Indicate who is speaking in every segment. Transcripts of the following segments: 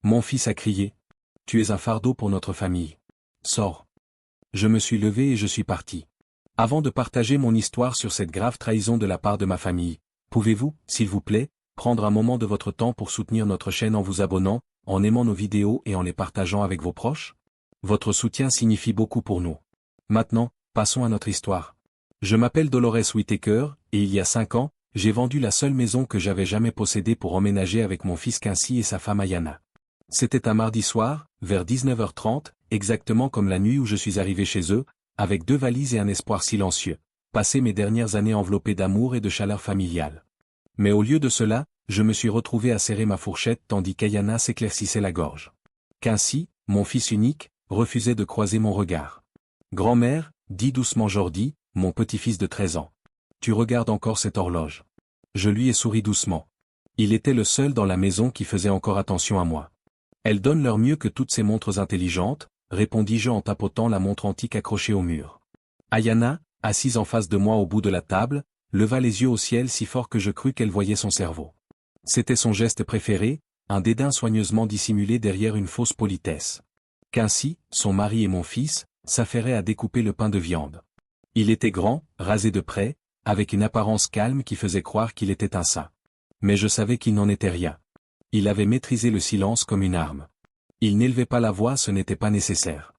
Speaker 1: Mon fils a crié. Tu es un fardeau pour notre famille. Sors. Je me suis levé et je suis parti. Avant de partager mon histoire sur cette grave trahison de la part de ma famille, pouvez-vous, s'il vous plaît, prendre un moment de votre temps pour soutenir notre chaîne en vous abonnant, en aimant nos vidéos et en les partageant avec vos proches? Votre soutien signifie beaucoup pour nous. Maintenant, passons à notre histoire. Je m'appelle Dolores Whittaker, et il y a 5 ans, j'ai vendu la seule maison que j'avais jamais possédée pour emménager avec mon fils Quincy et sa femme Ayana. C'était un mardi soir, vers 19h30, exactement comme la nuit où je suis arrivé chez eux, avec 2 valises et un espoir silencieux, passer mes dernières années enveloppées d'amour et de chaleur familiale. Mais au lieu de cela, je me suis retrouvé à serrer ma fourchette tandis qu'Ayana s'éclaircissait la gorge. Quincy, mon fils unique, refusait de croiser mon regard. Grand-mère, dit doucement Jordi, mon petit-fils de 13 ans. Tu regardes encore cette horloge. Je lui ai souri doucement. Il était le seul dans la maison qui faisait encore attention à moi. Elles donnent leur mieux que toutes ces montres intelligentes, répondis-je en tapotant la montre antique accrochée au mur. Ayana, assise en face de moi au bout de la table, leva les yeux au ciel si fort que je crus qu'elle voyait son cerveau. C'était son geste préféré, un dédain soigneusement dissimulé derrière une fausse politesse. Quincy, son mari et mon fils, s'affairaient à découper le pain de viande. Il était grand, rasé de près, avec une apparence calme qui faisait croire qu'il était un saint. Mais je savais qu'il n'en était rien. Il avait maîtrisé le silence comme une arme. Il n'élevait pas la voix, ce n'était pas nécessaire.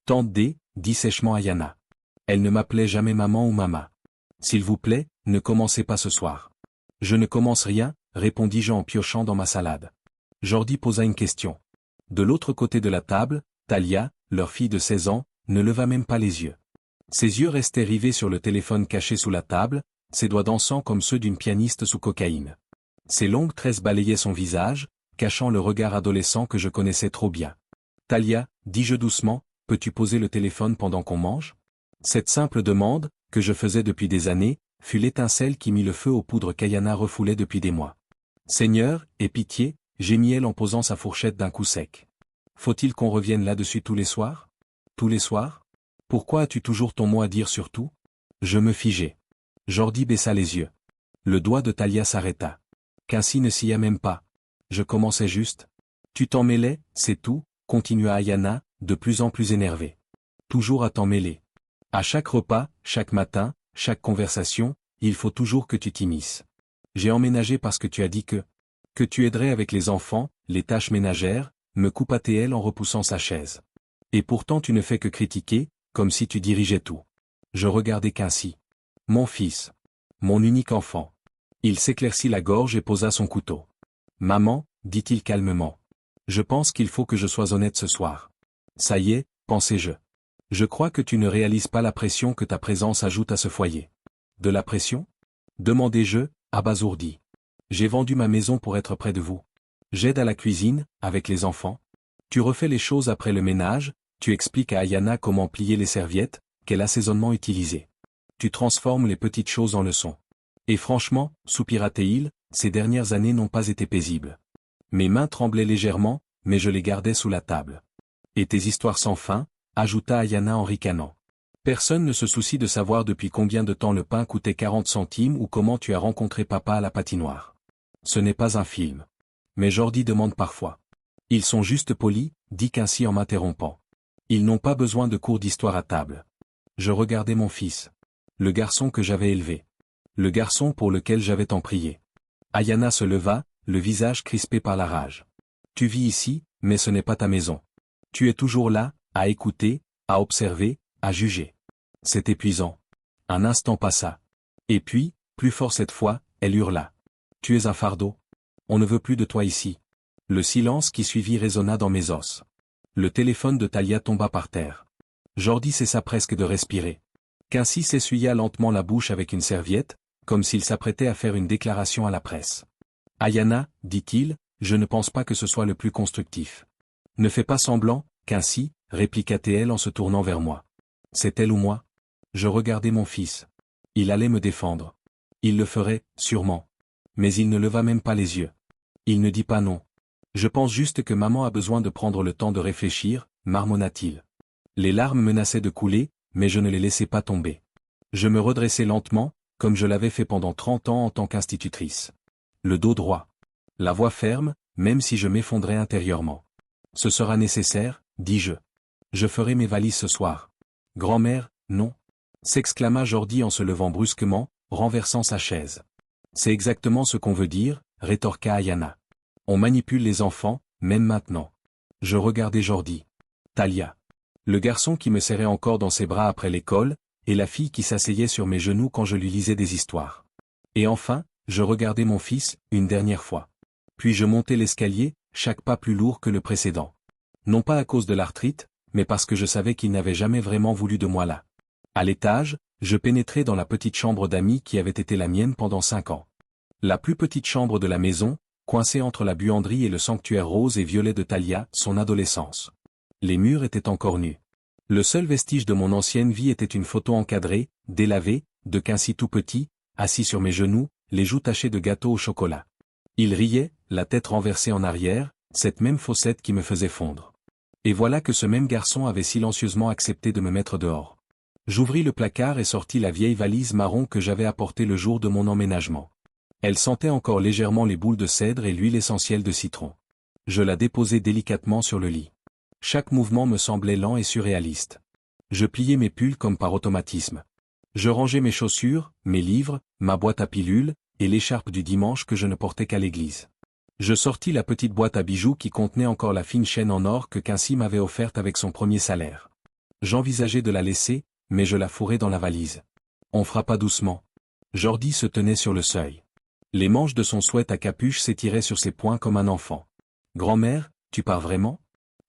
Speaker 1: Tante D, dit sèchement Ayana. Elle ne m'appelait jamais maman ou mama. S'il vous plaît, ne commencez pas ce soir. Je ne commence rien, répondis-je en piochant dans ma salade. Jordi posa une question. De l'autre côté de la table, Talia, leur fille de 16 ans, ne leva même pas les yeux. Ses yeux restaient rivés sur le téléphone caché sous la table, ses doigts dansant comme ceux d'une pianiste sous cocaïne. Ses longues tresses balayaient son visage, cachant le regard adolescent que je connaissais trop bien. Talia, dis-je doucement, peux-tu poser le téléphone pendant qu'on mange? Cette simple demande, que je faisais depuis des années, fut l'étincelle qui mit le feu aux poudres qu'Ayana refoulait depuis des mois. Seigneur, aie pitié, gémit-elle en posant sa fourchette d'un coup sec. Faut-il qu'on revienne là-dessus tous les soirs? Tous les soirs? Pourquoi as-tu toujours ton mot à dire sur tout? Je me figeai. Jordi baissa les yeux. Le doigt de Talia s'arrêta. Quincy ne s'y a même pas. Je commençais juste. Tu t'en mêlais, c'est tout, continua Ayana, de plus en plus énervée. Toujours à t'en mêler. À chaque repas, chaque matin, chaque conversation, il faut toujours que tu t'immisces. J'ai emménagé parce que tu as dit que tu aiderais avec les enfants, les tâches ménagères, me coupa-t-elle en repoussant sa chaise. Et pourtant tu ne fais que critiquer, comme si tu dirigeais tout. Je regardais Quincy. Mon fils. Mon unique enfant. Il s'éclaircit la gorge et posa son couteau. Maman, dit-il calmement. Je pense qu'il faut que je sois honnête ce soir. Ça y est, pensai-je. Je crois que tu ne réalises pas la pression que ta présence ajoute à ce foyer. De la pression? Demandai-je, abasourdi. J'ai vendu ma maison pour être près de vous. J'aide à la cuisine, avec les enfants. Tu refais les choses après le ménage, tu expliques à Ayana comment plier les serviettes, quel assaisonnement utiliser. Tu transformes les petites choses en leçons. Et franchement, soupira-t-il, ces dernières années n'ont pas été paisibles. Mes mains tremblaient légèrement, mais je les gardais sous la table. Et tes histoires sans fin, ajouta Ayana en ricanant. Personne ne se soucie de savoir depuis combien de temps le pain coûtait 40 centimes ou comment tu as rencontré papa à la patinoire. Ce n'est pas un film. Mais Jordi demande parfois. Ils sont juste polis, dit Quincy en m'interrompant. Ils n'ont pas besoin de cours d'histoire à table. Je regardais mon fils. Le garçon que j'avais élevé. Le garçon pour lequel j'avais tant prié. Ayana se leva, le visage crispé par la rage. Tu vis ici, mais ce n'est pas ta maison. Tu es toujours là, à écouter, à observer, à juger. C'est épuisant. Un instant passa. Et puis, plus fort cette fois, elle hurla. Tu es un fardeau. On ne veut plus de toi ici. Le silence qui suivit résonna dans mes os. Le téléphone de Talia tomba par terre. Jordi cessa presque de respirer. Quincy s'essuya lentement la bouche avec une serviette, comme s'il s'apprêtait à faire une déclaration à la presse. Ayana, dit-il, je ne pense pas que ce soit le plus constructif. Ne fais pas semblant, Quincy, répliqua-t-elle en se tournant vers moi. C'est elle ou moi? Je regardais mon fils. Il allait me défendre. Il le ferait, sûrement. Mais il ne leva même pas les yeux. Il ne dit pas non. Je pense juste que maman a besoin de prendre le temps de réfléchir, marmonna-t-il. Les larmes menaçaient de couler, mais je ne les laissais pas tomber. Je me redressai lentement, comme je l'avais fait pendant 30 ans en tant qu'institutrice. Le dos droit. La voix ferme, même si je m'effondrais intérieurement. Ce sera nécessaire, dis-je. Je ferai mes valises ce soir. Grand-mère, non. S'exclama Jordi en se levant brusquement, renversant sa chaise. C'est exactement ce qu'on veut dire, rétorqua Ayana. On manipule les enfants, même maintenant. Je regardais Jordi. Talia. Le garçon qui me serrait encore dans ses bras après l'école, et la fille qui s'asseyait sur mes genoux quand je lui lisais des histoires. Et enfin, je regardais mon fils, une dernière fois. Puis je montais l'escalier, chaque pas plus lourd que le précédent. Non pas à cause de l'arthrite, mais parce que je savais qu'il n'avait jamais vraiment voulu de moi là. À l'étage, je pénétrais dans la petite chambre d'amis qui avait été la mienne pendant 5 ans. La plus petite chambre de la maison, coincée entre la buanderie et le sanctuaire rose et violet de Talia, son adolescence. Les murs étaient encore nus. Le seul vestige de mon ancienne vie était une photo encadrée, délavée, de Quincy tout petit, assis sur mes genoux, les joues tachées de gâteau au chocolat. Il riait, la tête renversée en arrière, cette même fossette qui me faisait fondre. Et voilà que ce même garçon avait silencieusement accepté de me mettre dehors. J'ouvris le placard et sortis la vieille valise marron que j'avais apportée le jour de mon emménagement. Elle sentait encore légèrement les boules de cèdre et l'huile essentielle de citron. Je la déposai délicatement sur le lit. Chaque mouvement me semblait lent et surréaliste. Je pliai mes pulls comme par automatisme. Je rangeai mes chaussures, mes livres, ma boîte à pilules, et l'écharpe du dimanche que je ne portais qu'à l'église. Je sortis la petite boîte à bijoux qui contenait encore la fine chaîne en or que Quincy m'avait offerte avec son premier salaire. J'envisageais de la laisser, mais je la fourrai dans la valise. On frappa doucement. Jordi se tenait sur le seuil. Les manches de son sweat à capuche s'étiraient sur ses poings comme un enfant. « Grand-mère, tu pars vraiment ?»«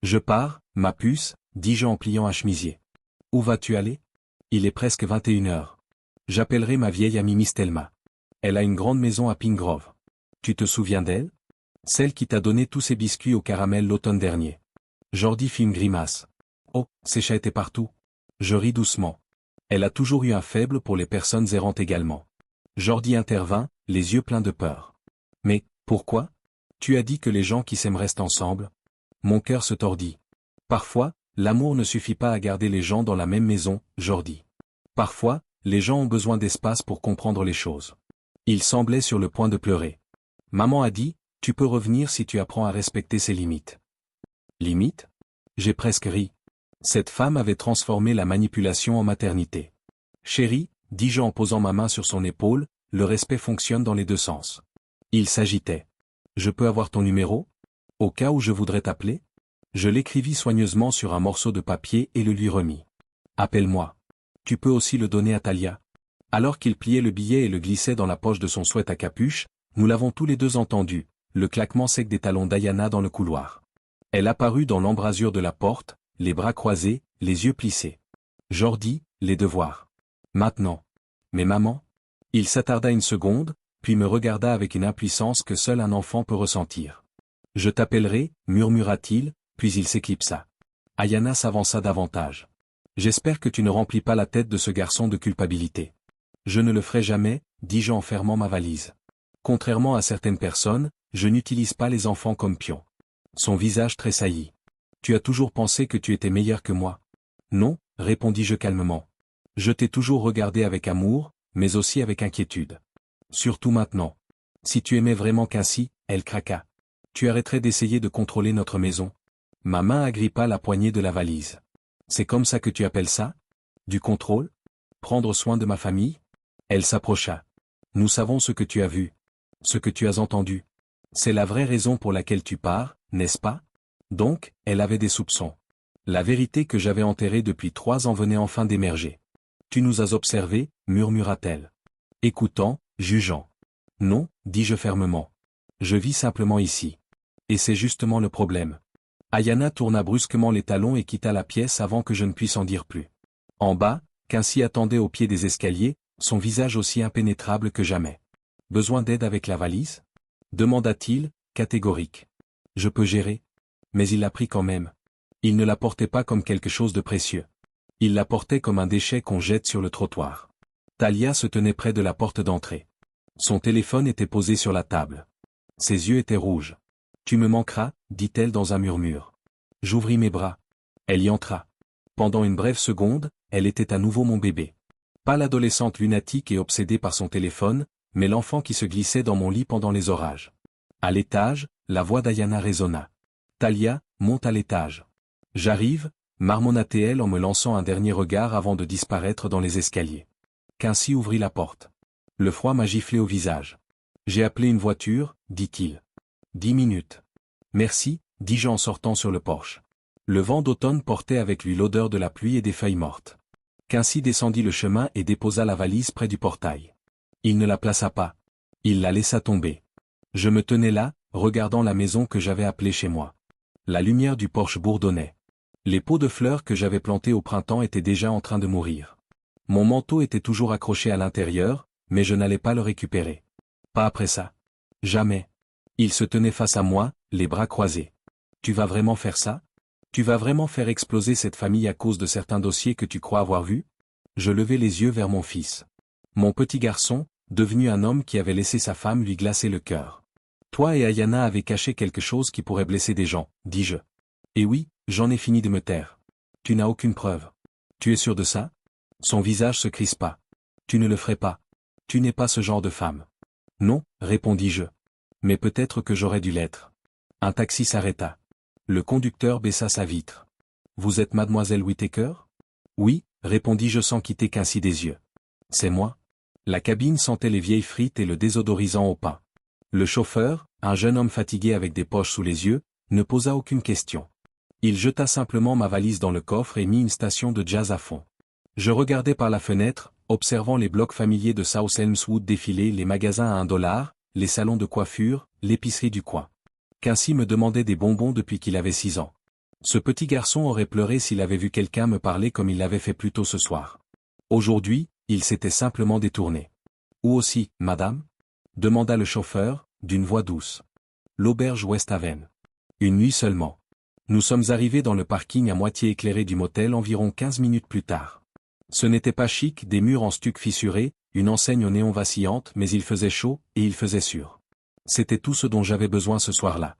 Speaker 1: Je pars, ma puce, dis-je en pliant un chemisier. »« Où vas-tu aller ?»« Il est presque 21h. J'appellerai ma vieille amie Miss Thelma. Elle a une grande maison à Pine Grove. Tu te souviens d'elle ? Celle qui t'a donné tous ces biscuits au caramel l'automne dernier. » Jordi fit une grimace. « Oh, ces chats étaient partout. » Je ris doucement. Elle a toujours eu un faible pour les personnes errantes également. Jordi intervint, les yeux pleins de peur. « Mais, pourquoi ? Tu as dit que les gens qui s'aiment restent ensemble ? » Mon cœur se tordit. Parfois, l'amour ne suffit pas à garder les gens dans la même maison, Jordi. Parfois, les gens ont besoin d'espace pour comprendre les choses. Il semblait sur le point de pleurer. Maman a dit, tu peux revenir si tu apprends à respecter ses limites. Limites ? J'ai presque ri. Cette femme avait transformé la manipulation en maternité. Chérie, dis-je en posant ma main sur son épaule, le respect fonctionne dans les deux sens. Il s'agitait. Je peux avoir ton numéro ? Au cas où je voudrais t'appeler ? Je l'écrivis soigneusement sur un morceau de papier et le lui remis. Appelle-moi. Tu peux aussi le donner à Talia. Alors qu'il pliait le billet et le glissait dans la poche de son sweat à capuche, nous l'avons tous les deux entendu, le claquement sec des talons d'Ayana dans le couloir. Elle apparut dans l'embrasure de la porte, les bras croisés, les yeux plissés. Jordi, les devoirs. Maintenant. Mais maman ? Il s'attarda une seconde, puis me regarda avec une impuissance que seul un enfant peut ressentir. Je t'appellerai, murmura-t-il, puis il s'éclipsa. Ayana s'avança davantage. J'espère que tu ne remplis pas la tête de ce garçon de culpabilité. Je ne le ferai jamais, dis-je en fermant ma valise. Contrairement à certaines personnes, je n'utilise pas les enfants comme pions. Son visage tressaillit. Tu as toujours pensé que tu étais meilleur que moi ? Non, répondis-je calmement. Je t'ai toujours regardé avec amour, mais aussi avec inquiétude. Surtout maintenant. Si tu aimais vraiment Quincy, elle craqua. Tu arrêterais d'essayer de contrôler notre maison. Ma main agrippa la poignée de la valise. C'est comme ça que tu appelles ça ? Du contrôle ? Prendre soin de ma famille ? Elle s'approcha. Nous savons ce que tu as vu. Ce que tu as entendu. C'est la vraie raison pour laquelle tu pars, n'est-ce pas ? Donc, elle avait des soupçons. La vérité que j'avais enterrée depuis 3 ans venait enfin d'émerger. Tu nous as observés, murmura-t-elle. Écoutant, jugeant. Non, dis-je fermement. Je vis simplement ici. Et c'est justement le problème. Ayana tourna brusquement les talons et quitta la pièce avant que je ne puisse en dire plus. En bas, Quincy attendait au pied des escaliers, son visage aussi impénétrable que jamais. Besoin d'aide avec la valise ? Demanda-t-il, catégorique. Je peux gérer. Mais il la prit quand même. Il ne la portait pas comme quelque chose de précieux. Il la portait comme un déchet qu'on jette sur le trottoir. Talia se tenait près de la porte d'entrée. Son téléphone était posé sur la table. Ses yeux étaient rouges. Tu me manqueras, dit-elle dans un murmure. J'ouvris mes bras. Elle y entra. Pendant une brève seconde, elle était à nouveau mon bébé. Pas l'adolescente lunatique et obsédée par son téléphone, mais l'enfant qui se glissait dans mon lit pendant les orages. À l'étage, la voix d'Ayana résonna. Talia, monte à l'étage. J'arrive, marmonna-t-elle en me lançant un dernier regard avant de disparaître dans les escaliers. Quincy ouvrit la porte. Le froid m'a giflé au visage. J'ai appelé une voiture, dit-il. 10 minutes. Merci, dis-je en sortant sur le porche. Le vent d'automne portait avec lui l'odeur de la pluie et des feuilles mortes. Quincy descendit le chemin et déposa la valise près du portail. Il ne la plaça pas. Il la laissa tomber. Je me tenais là, regardant la maison que j'avais appelée chez moi. La lumière du porche bourdonnait. Les pots de fleurs que j'avais plantés au printemps étaient déjà en train de mourir. Mon manteau était toujours accroché à l'intérieur, mais je n'allais pas le récupérer. Pas après ça. Jamais. Il se tenait face à moi, les bras croisés. Tu vas vraiment faire ça? Tu vas vraiment faire exploser cette famille à cause de certains dossiers que tu crois avoir vus? Je levai les yeux vers mon fils. Mon petit garçon, devenu un homme qui avait laissé sa femme lui glacer le cœur. Toi et Ayana avez caché quelque chose qui pourrait blesser des gens, dis-je. Et oui, j'en ai fini de me taire. Tu n'as aucune preuve. Tu es sûr de ça? Son visage se crispa. Tu ne le ferais pas. Tu n'es pas ce genre de femme. Non, répondis-je. Mais peut-être que j'aurais dû l'être. Un taxi s'arrêta. Le conducteur baissa sa vitre. Vous êtes mademoiselle Whittaker? Oui, répondis-je sans quitter Quincy des yeux. C'est moi. La cabine sentait les vieilles frites et le désodorisant au pain. Le chauffeur, un jeune homme fatigué avec des poches sous les yeux, ne posa aucune question. Il jeta simplement ma valise dans le coffre et mit une station de jazz à fond. Je regardais par la fenêtre, observant les blocs familiers de South Elmswood défiler, les magasins à $1, les salons de coiffure, l'épicerie du coin. Quincy me demandait des bonbons depuis qu'il avait 6 ans. Ce petit garçon aurait pleuré s'il avait vu quelqu'un me parler comme il l'avait fait plus tôt ce soir. Aujourd'hui, il s'était simplement détourné. Où aussi, madame? Demanda le chauffeur, d'une voix douce. L'auberge West Haven. Une nuit seulement. Nous sommes arrivés dans le parking à moitié éclairé du motel environ 15 minutes plus tard. Ce n'était pas chic, des murs en stuc fissuré, une enseigne au néon vacillante, mais il faisait chaud, et il faisait sûr. C'était tout ce dont j'avais besoin ce soir-là.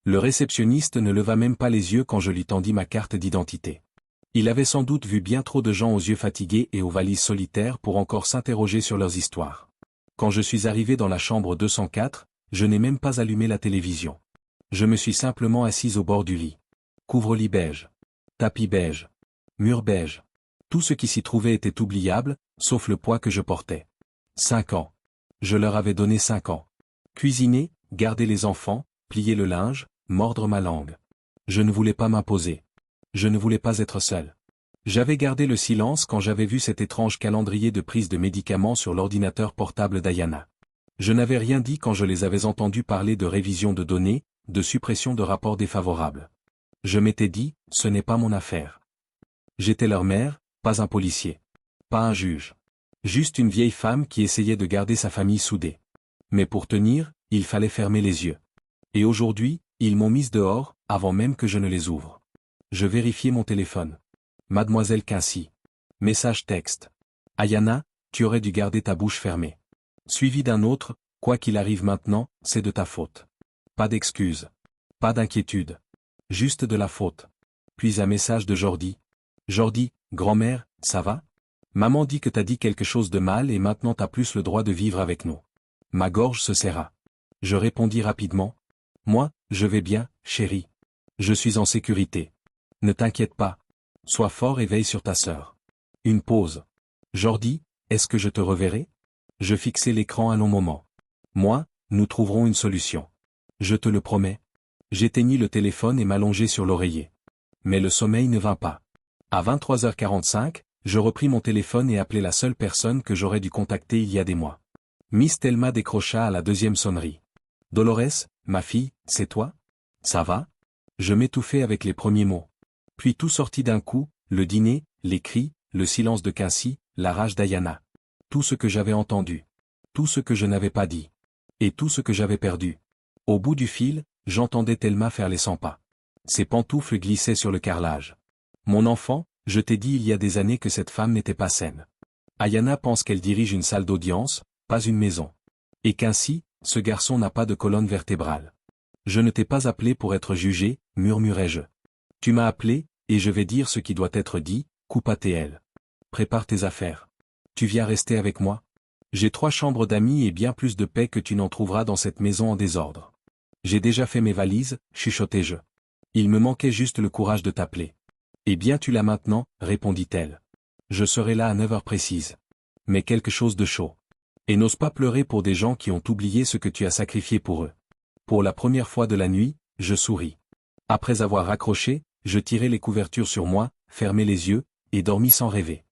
Speaker 1: Le réceptionniste ne leva même pas les yeux quand je lui tendis ma carte d'identité. Il avait sans doute vu bien trop de gens aux yeux fatigués et aux valises solitaires pour encore s'interroger sur leurs histoires. Quand je suis arrivé dans la chambre 204, je n'ai même pas allumé la télévision. Je me suis simplement assise au bord du lit. Couvre-lit beige. Tapis beige. Mur beige. Tout ce qui s'y trouvait était oubliable, sauf le poids que je portais. 5 ans. Je leur avais donné 5 ans. Cuisiner, garder les enfants, plier le linge, mordre ma langue. Je ne voulais pas m'imposer. Je ne voulais pas être seul. J'avais gardé le silence quand j'avais vu cet étrange calendrier de prise de médicaments sur l'ordinateur portable d'Ayana. Je n'avais rien dit quand je les avais entendus parler de révision de données, de suppression de rapports défavorables. Je m'étais dit, ce n'est pas mon affaire. J'étais leur mère, pas un policier. Pas un juge. Juste une vieille femme qui essayait de garder sa famille soudée. Mais pour tenir, il fallait fermer les yeux. Et aujourd'hui, ils m'ont mise dehors, avant même que je ne les ouvre. Je vérifiai mon téléphone. Mademoiselle Quincy. Message texte. Ayana, tu aurais dû garder ta bouche fermée. Suivi d'un autre, quoi qu'il arrive maintenant, c'est de ta faute. Pas d'excuses. Pas d'inquiétude. Juste de la faute. Puis un message de Jordi. Jordi, grand-mère, ça va? Maman dit que t'as dit quelque chose de mal et maintenant t'as plus le droit de vivre avec nous. Ma gorge se serra. Je répondis rapidement. Moi, je vais bien, chérie. Je suis en sécurité. Ne t'inquiète pas. Sois fort et veille sur ta sœur. Une pause. Jordi, est-ce que je te reverrai? Je fixai l'écran un long moment. Moi, nous trouverons une solution. Je te le promets. J'éteignis le téléphone et m'allongeai sur l'oreiller. Mais le sommeil ne vint pas. À 23h45, je repris mon téléphone et appelai la seule personne que j'aurais dû contacter il y a des mois. Miss Thelma décrocha à la 2e sonnerie. Dolores, ma fille, c'est toi? Ça va? Je m'étouffai avec les premiers mots. Puis tout sortit d'un coup, le dîner, les cris, le silence de Quincy, la rage d'Ayana. Tout ce que j'avais entendu. Tout ce que je n'avais pas dit. Et tout ce que j'avais perdu. Au bout du fil, j'entendais Thelma faire les 100 pas. Ses pantoufles glissaient sur le carrelage. Mon enfant, je t'ai dit il y a des années que cette femme n'était pas saine. Ayana pense qu'elle dirige une salle d'audience, pas une maison. Et qu'ainsi, ce garçon n'a pas de colonne vertébrale. Je ne t'ai pas appelé pour être jugé, murmurai-je. Tu m'as appelé, et je vais dire ce qui doit être dit, coupa TL. Prépare tes affaires. Tu viens rester avec moi? J'ai 3 chambres d'amis et bien plus de paix que tu n'en trouveras dans cette maison en désordre. J'ai déjà fait mes valises, chuchotai-je. Il me manquait juste le courage de t'appeler. Eh bien tu l'as maintenant, répondit-elle. Je serai là à 9 heures précises. Mais quelque chose de chaud. Et n'ose pas pleurer pour des gens qui ont oublié ce que tu as sacrifié pour eux. Pour la première fois de la nuit, je souris. Après avoir raccroché, je tirai les couvertures sur moi, fermai les yeux, et dormis sans rêver.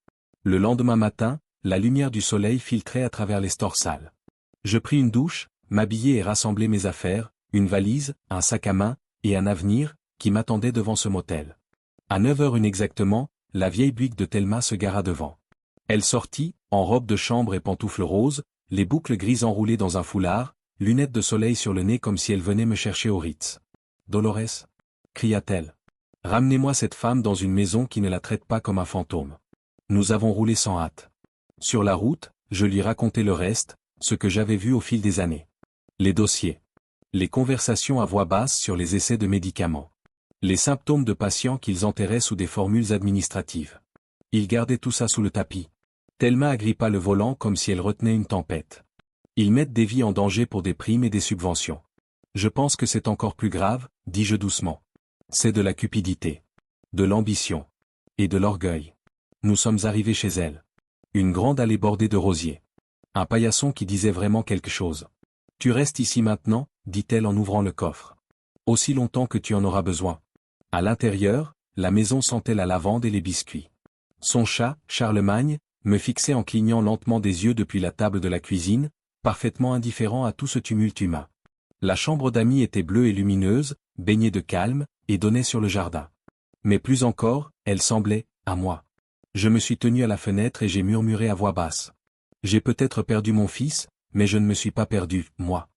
Speaker 1: Le lendemain matin, la lumière du soleil filtrait à travers les stores sales. Je pris une douche, m'habillai et rassemblai mes affaires, une valise, un sac à main, et un avenir, qui m'attendait devant ce motel. À 9h01 exactement, la vieille Buick de Thelma se gara devant. Elle sortit, en robe de chambre et pantoufles roses, les boucles grises enroulées dans un foulard, lunettes de soleil sur le nez comme si elle venait me chercher au Ritz. « Dolores » cria-t-elle. « Ramenez-moi cette femme dans une maison qui ne la traite pas comme un fantôme. » Nous avons roulé sans hâte. Sur la route, je lui racontai le reste, ce que j'avais vu au fil des années. Les dossiers. Les conversations à voix basse sur les essais de médicaments. Les symptômes de patients qu'ils enterraient sous des formules administratives. Ils gardaient tout ça sous le tapis. Thelma agrippa le volant comme si elle retenait une tempête. Ils mettent des vies en danger pour des primes et des subventions. Je pense que c'est encore plus grave, dis-je doucement. C'est de la cupidité. De l'ambition. Et de l'orgueil. Nous sommes arrivés chez elle. Une grande allée bordée de rosiers. Un paillasson qui disait vraiment quelque chose. Tu restes ici maintenant, dit-elle en ouvrant le coffre. Aussi longtemps que tu en auras besoin. À l'intérieur, la maison sentait la lavande et les biscuits. Son chat, Charlemagne, me fixait en clignant lentement des yeux depuis la table de la cuisine, parfaitement indifférent à tout ce tumulte humain. La chambre d'amis était bleue et lumineuse, baignée de calme, et donnait sur le jardin. Mais plus encore, elle semblait, à moi. Je me suis tenu à la fenêtre et j'ai murmuré à voix basse. J'ai peut-être perdu mon fils, mais je ne me suis pas perdu, moi.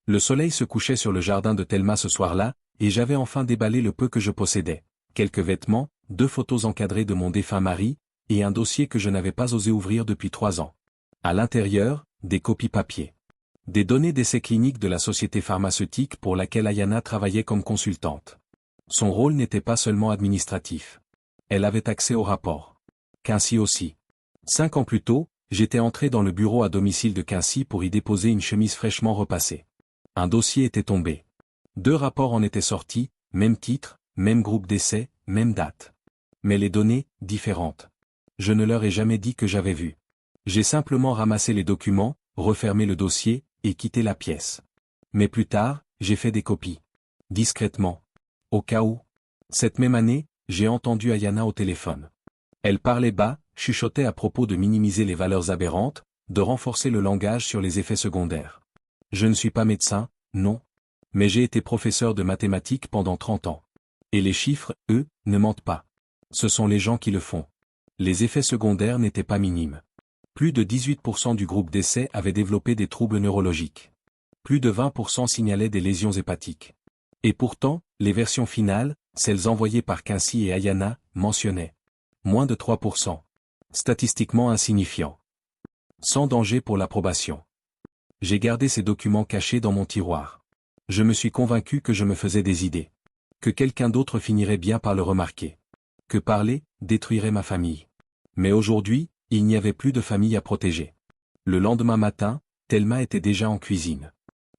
Speaker 1: Le soleil se couchait sur le jardin de Thelma ce soir-là, et j'avais enfin déballé le peu que je possédais. Quelques vêtements, 2 photos encadrées de mon défunt mari, et un dossier que je n'avais pas osé ouvrir depuis 3 ans. À l'intérieur, des copies papier. Des données d'essais cliniques de la société pharmaceutique pour laquelle Ayana travaillait comme consultante. Son rôle n'était pas seulement administratif. Elle avait accès aux rapports. Quincy aussi. 5 ans plus tôt, j'étais entré dans le bureau à domicile de Quincy pour y déposer une chemise fraîchement repassée. Un dossier était tombé. 2 rapports en étaient sortis, même titre, même groupe d'essais, même date. Mais les données, différentes. Je ne leur ai jamais dit que j'avais vu. J'ai simplement ramassé les documents, refermé le dossier, et quitté la pièce. Mais plus tard, j'ai fait des copies. Discrètement. Au cas où. Cette même année, j'ai entendu Ayana au téléphone. Elle parlait bas, chuchotait à propos de minimiser les valeurs aberrantes, de renforcer le langage sur les effets secondaires. Je ne suis pas médecin, non. Mais j'ai été professeur de mathématiques pendant 30 ans. Et les chiffres, eux, ne mentent pas. Ce sont les gens qui le font. Les effets secondaires n'étaient pas minimes. Plus de 18% du groupe d'essai avait développé des troubles neurologiques. Plus de 20% signalaient des lésions hépatiques. Et pourtant, les versions finales, celles envoyées par Quincy et Ayana, mentionnaient moins de 3%. Statistiquement insignifiant. Sans danger pour l'approbation. J'ai gardé ces documents cachés dans mon tiroir. Je me suis convaincu que je me faisais des idées. Que quelqu'un d'autre finirait bien par le remarquer. Que parler, détruirait ma famille. Mais aujourd'hui, il n'y avait plus de famille à protéger. Le lendemain matin, Thelma était déjà en cuisine.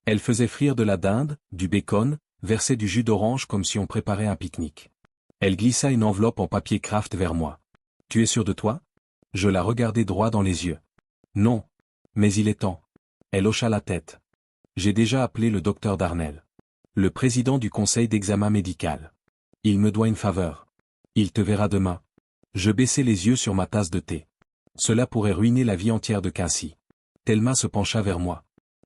Speaker 1: Elle faisait frire de la dinde, du bacon, versait du jus d'orange comme si on préparait un pique-nique. Elle glissa une enveloppe en papier craft vers moi. « Tu es sûr de toi ?» Je la regardai droit dans les yeux. « Non. Mais il est temps. » Elle hocha la tête. « J'ai déjà appelé le docteur Darnell. Le président du conseil d'examen médical. Il me doit une faveur. Il te verra demain. » Je baissai les yeux sur ma tasse de thé. Cela pourrait ruiner la vie entière de Quincy. Thelma se pencha vers moi.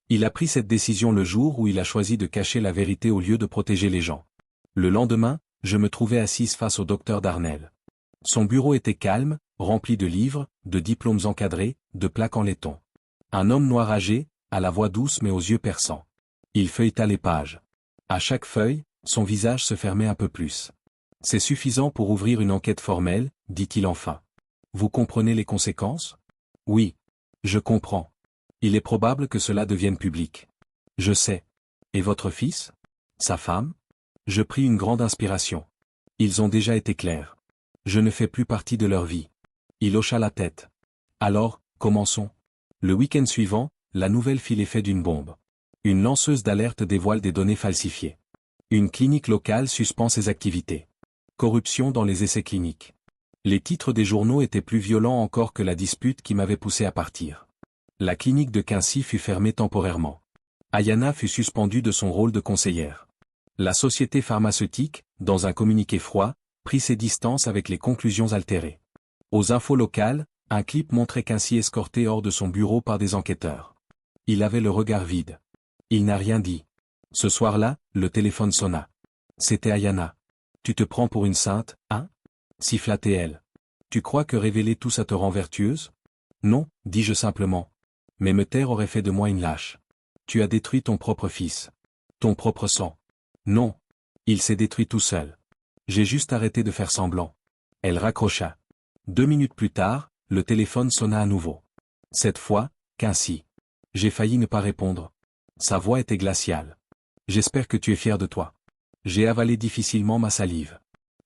Speaker 1: Il a pris cette décision le jour où il a choisi de cacher la vérité au lieu de protéger les gens. Le lendemain, je me trouvais assise face au docteur Darnell. Son bureau était calme, rempli de livres, de diplômes encadrés, de plaques en laiton. Un homme noir âgé, à la voix douce mais aux yeux perçants. Il feuilleta les pages. À chaque feuille, son visage se fermait un peu plus. « C'est suffisant pour ouvrir une enquête formelle, dit-il enfin. Vous comprenez les conséquences ? Oui. Je comprends. Il est probable que cela devienne public. Je sais. Et votre fils ? Sa femme ? Je pris une grande inspiration. Ils ont déjà été clairs. Je ne fais plus partie de leur vie. Il hocha la tête. Alors, commençons. Le week-end suivant, la nouvelle fit l'effet d'une bombe. Une lanceuse d'alerte dévoile des données falsifiées. Une clinique locale suspend ses activités. Corruption dans les essais cliniques. Les titres des journaux étaient plus violents encore que la dispute qui m'avait poussé à partir. La clinique de Quincy fut fermée temporairement. Ayana fut suspendue de son rôle de conseillère. La société pharmaceutique, dans un communiqué froid, prit ses distances avec les conclusions altérées. Aux infos locales, un clip montrait Quincy escorté hors de son bureau par des enquêteurs. Il avait le regard vide. Il n'a rien dit. Ce soir-là, le téléphone sonna. C'était Ayana. « Tu te prends pour une sainte, hein » siffla-t-elle. « Tu crois que révéler tout ça te rend vertueuse ?»« Non, dis-je simplement. Mais me taire aurait fait de moi une lâche. Tu as détruit ton propre fils. Ton propre sang. Non. Il s'est détruit tout seul. J'ai juste arrêté de faire semblant. » Elle raccrocha. 2 minutes plus tard, le téléphone sonna à nouveau. Cette fois, Quincy. J'ai failli ne pas répondre. Sa voix était glaciale. J'espère que tu es fier de toi. J'ai avalé difficilement ma salive.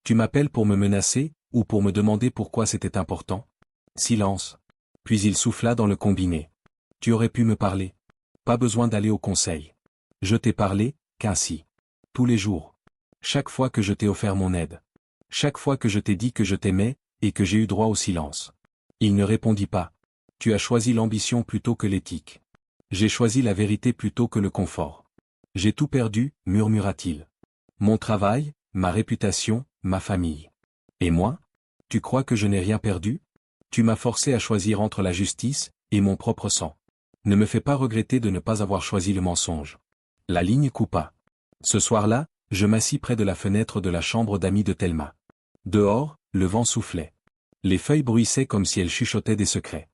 Speaker 1: Tu m'appelles pour me menacer, ou pour me demander pourquoi c'était important? Silence. Puis il souffla dans le combiné. Tu aurais pu me parler. Pas besoin d'aller au conseil. Je t'ai parlé, Quincy. Tous les jours. Chaque fois que je t'ai offert mon aide. Chaque fois que je t'ai dit que je t'aimais, et que j'ai eu droit au silence. Il ne répondit pas. Tu as choisi l'ambition plutôt que l'éthique. J'ai choisi la vérité plutôt que le confort. J'ai tout perdu, murmura-t-il. Mon travail, ma réputation, ma famille. Et moi? Tu crois que je n'ai rien perdu? Tu m'as forcé à choisir entre la justice et mon propre sang. Ne me fais pas regretter de ne pas avoir choisi le mensonge. La ligne coupa. Ce soir-là, je m'assis près de la fenêtre de la chambre d'amis de Thelma. Dehors, le vent soufflait. Les feuilles bruissaient comme si elles chuchotaient des secrets.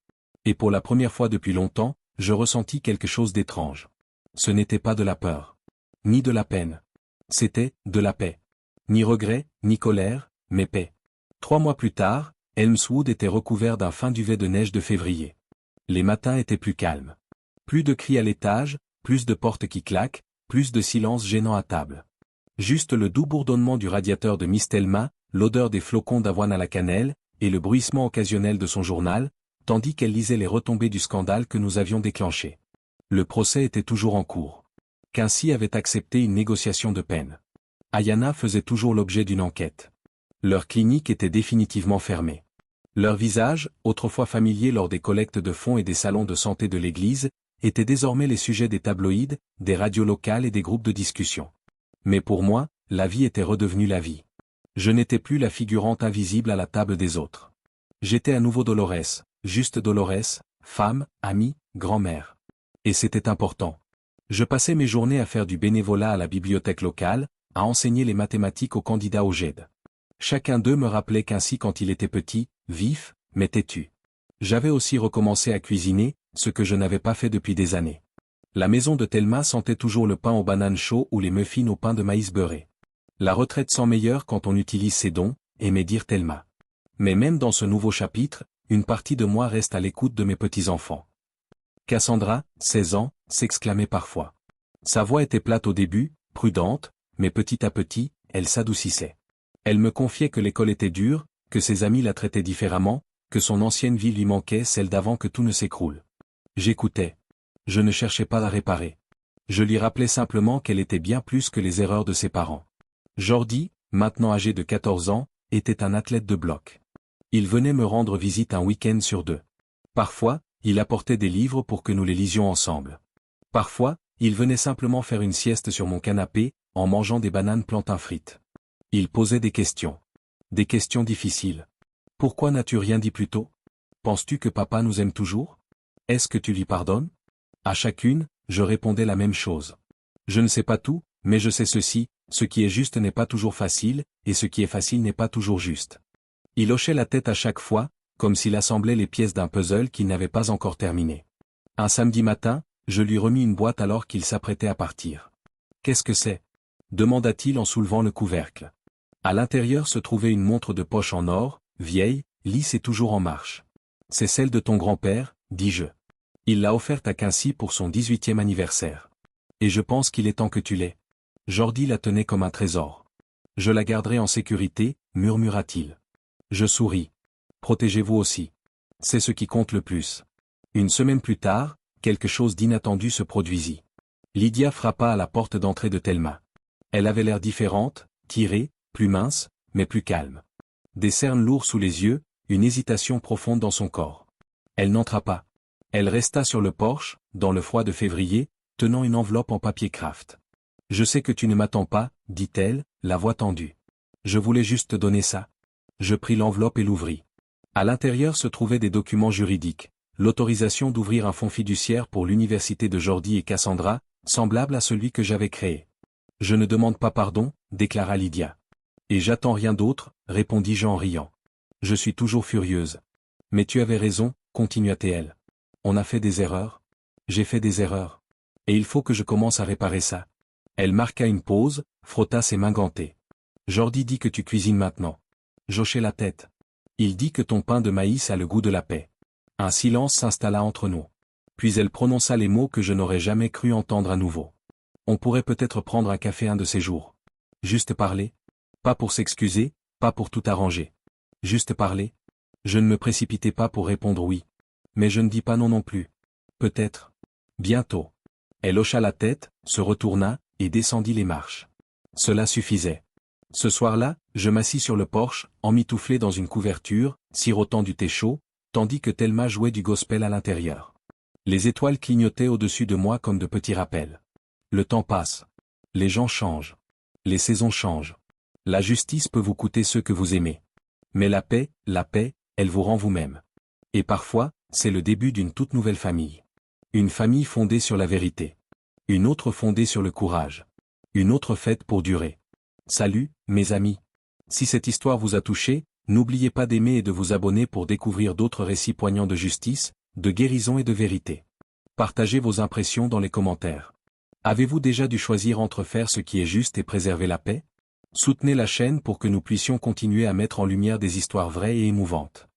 Speaker 1: Et pour la première fois depuis longtemps, je ressentis quelque chose d'étrange. Ce n'était pas de la peur. Ni de la peine. C'était de la paix. Ni regret, ni colère, mais paix. 3 mois plus tard, Elmswood était recouvert d'un fin duvet de neige de février. Les matins étaient plus calmes. Plus de cris à l'étage, plus de portes qui claquent, plus de silence gênant à table. Juste le doux bourdonnement du radiateur de Miss Thelma, l'odeur des flocons d'avoine à la cannelle, et le bruissement occasionnel de son journal, tandis qu'elle lisait les retombées du scandale que nous avions déclenché. Le procès était toujours en cours. Quincy avait accepté une négociation de peine. Ayana faisait toujours l'objet d'une enquête. Leur clinique était définitivement fermée. Leurs visages, autrefois familiers lors des collectes de fonds et des salons de santé de l'Église, étaient désormais les sujets des tabloïds, des radios locales et des groupes de discussion. Mais pour moi, la vie était redevenue la vie. Je n'étais plus la figurante invisible à la table des autres. J'étais à nouveau Dolores, juste Dolores, femme, amie, grand-mère. Et c'était important. Je passais mes journées à faire du bénévolat à la bibliothèque locale, à enseigner les mathématiques aux candidats au GED. Chacun d'eux me rappelait qu'ainsi quand il était petit, vif, mais têtu. J'avais aussi recommencé à cuisiner, ce que je n'avais pas fait depuis des années. La maison de Thelma sentait toujours le pain aux bananes chauds ou les muffins au pain de maïs beurré. La retraite sent meilleur quand on utilise ses dons, aimait dire Thelma. Mais même dans ce nouveau chapitre, une partie de moi reste à l'écoute de mes petits-enfants. Cassandra, 16 ans, s'exclamait parfois. Sa voix était plate au début, prudente, mais petit à petit, elle s'adoucissait. Elle me confiait que l'école était dure, que ses amis la traitaient différemment, que son ancienne vie lui manquait celle d'avant que tout ne s'écroule. J'écoutais. Je ne cherchais pas à réparer. Je lui rappelais simplement qu'elle était bien plus que les erreurs de ses parents. Jordi, maintenant âgé de 14 ans, était un athlète de bloc. Il venait me rendre visite un week-end sur 2. Parfois, il apportait des livres pour que nous les lisions ensemble. Parfois, il venait simplement faire une sieste sur mon canapé, en mangeant des bananes plantain frites. Il posait des questions. Des questions difficiles. Pourquoi n'as-tu rien dit plus tôt? Penses-tu que papa nous aime toujours? Est-ce que tu lui pardonnes? À chacune, je répondais la même chose. Je ne sais pas tout, mais je sais ceci, ce qui est juste n'est pas toujours facile, et ce qui est facile n'est pas toujours juste. Il hochait la tête à chaque fois, comme s'il assemblait les pièces d'un puzzle qu'il n'avait pas encore terminé. Un samedi matin, je lui remis une boîte alors qu'il s'apprêtait à partir. « Qu'est-ce que c'est » demanda-t-il en soulevant le couvercle. À l'intérieur se trouvait une montre de poche en or, vieille, lisse et toujours en marche. « C'est celle de ton grand-père, dis-je. Il l'a offerte à Quincy pour son 18e anniversaire. Et je pense qu'il est temps que tu l'aies. » Jordi la tenait comme un trésor. « Je la garderai en sécurité, murmura-t-il. Je souris. Protégez-vous aussi. C'est ce qui compte le plus. » Une semaine plus tard, quelque chose d'inattendu se produisit. Lydia frappa à la porte d'entrée de Thelma. Elle avait l'air différente, tirée, plus mince, mais plus calme. Des cernes lourds sous les yeux, une hésitation profonde dans son corps. Elle n'entra pas. Elle resta sur le porche, dans le froid de février, tenant une enveloppe en papier craft. « Je sais que tu ne m'attends pas, dit-elle, la voix tendue. Je voulais juste te donner ça. » Je pris l'enveloppe et l'ouvris. À l'intérieur se trouvaient des documents juridiques, l'autorisation d'ouvrir un fonds fiduciaire pour l'université de Jordi et Cassandra, semblable à celui que j'avais créé. « Je ne demande pas pardon, déclara Lydia. « Et j'attends rien d'autre, répondis-je en riant. Je suis toujours furieuse. Mais tu avais raison, continua-t-elle. On a fait des erreurs. J'ai fait des erreurs. Et il faut que je commence à réparer ça. » Elle marqua une pause, frotta ses mains gantées. « Jordi dit que tu cuisines maintenant. » J'hochai la tête. « Il dit que ton pain de maïs a le goût de la paix. » Un silence s'installa entre nous. Puis elle prononça les mots que je n'aurais jamais cru entendre à nouveau. « On pourrait peut-être prendre un café un de ces jours. Juste parler. Pas pour s'excuser, pas pour tout arranger. Juste parler. » Je ne me précipitais pas pour répondre oui. Mais je ne dis pas non non plus. Peut-être. Bientôt. Elle hocha la tête, se retourna, et descendit les marches. Cela suffisait. Ce soir-là, je m'assis sur le porche, emmitouflé dans une couverture, sirotant du thé chaud, tandis que Thelma jouait du gospel à l'intérieur. Les étoiles clignotaient au-dessus de moi comme de petits rappels. Le temps passe. Les gens changent. Les saisons changent. La justice peut vous coûter ceux que vous aimez. Mais la paix, elle vous rend vous-même. Et parfois, c'est le début d'une toute nouvelle famille. Une famille fondée sur la vérité. Une autre fondée sur le courage. Une autre faite pour durer. Salut, mes amis. Si cette histoire vous a touché, n'oubliez pas d'aimer et de vous abonner pour découvrir d'autres récits poignants de justice, de guérison et de vérité. Partagez vos impressions dans les commentaires. Avez-vous déjà dû choisir entre faire ce qui est juste et préserver la paix? Soutenez la chaîne pour que nous puissions continuer à mettre en lumière des histoires vraies et émouvantes.